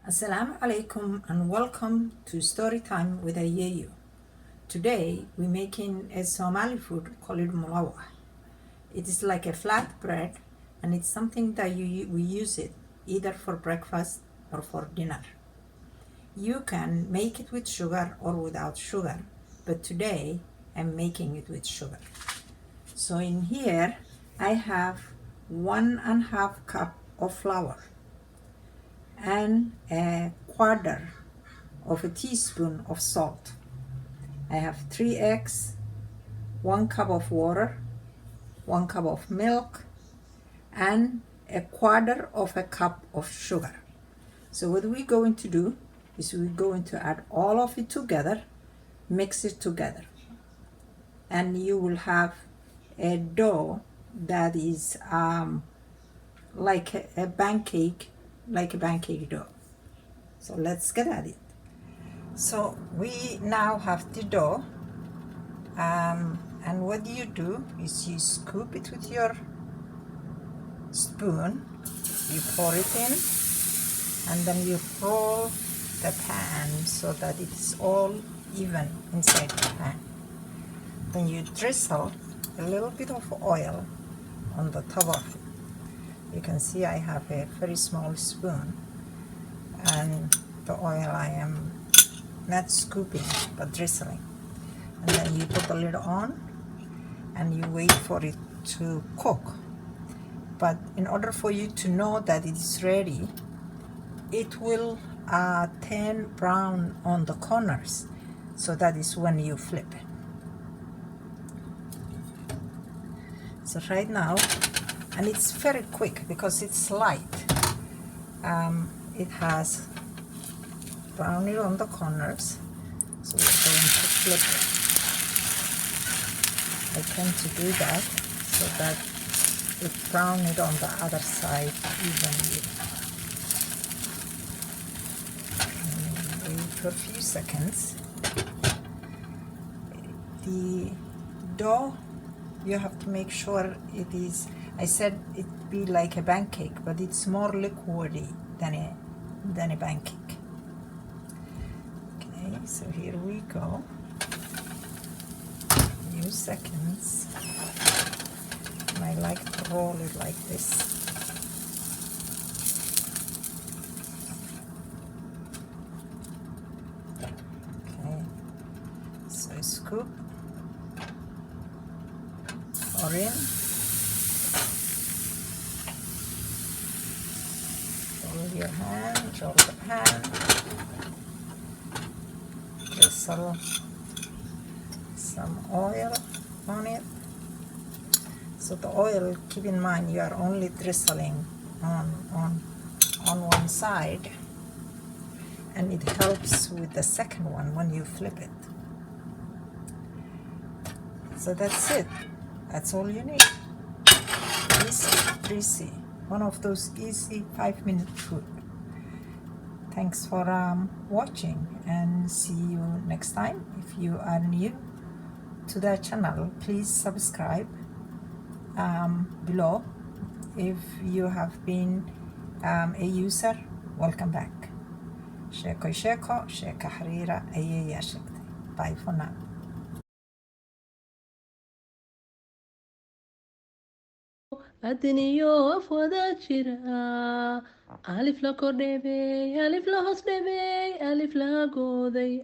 Assalamu alaikum and welcome to Storytime with Ayeyo. Today we're making a Somali food called Malawax. It is like a flatbread and it's something that we use it either for breakfast or for dinner. You can make it with sugar or without sugar, but today I'm making it with sugar. So in here I have 1.5 cup of flour and a quarter of a teaspoon of salt. I have 3 eggs, 1 cup of water, 1 cup of milk, and a quarter of a cup of sugar. So what we're going to do is we're going to add all of it together, mix it together, and you will have a dough that is like a pancake dough. So let's get at it. So we now have the dough, and what you do is you scoop it with your spoon, you pour it in, and then you roll the pan so that it is all even inside the pan. Then you drizzle a little bit of oil on the top of it. You can see I have a very small spoon, and the oil I am not scooping but drizzling. And then you put the lid on and you wait for it to cook. But in order for you to know that it is ready, it will turn brown on the corners. So that is when you flip it. So right now, and it's very quick because it's light. It has browned it on the corners. So we're going to flip it. I tend to do that so that it brown it on the other side evenly. And wait for a few seconds. The dough, you have to make sure it is, I said it be like a pancake, but it's more liquidy than a pancake. Okay, so here we go. Few seconds. And I like to roll it like this. Okay, so scoop, pour in, roll your hand, roll the pan, drizzle some oil on it. So the oil, keep in mind, you are only drizzling on one side, and it helps with the second one when you flip it. So that's it. That's all you need. Easy, breezy. One of those easy 5-minute food. Thanks for watching, and see you next time. If you are new to the channel, please subscribe below. If you have been a user, welcome back. Sheeko sheeka xariira ayay yaa sheegtay. Bye for now. adniyo afwada jira alif la kordhebey alif la hoos dhebey alif la gooday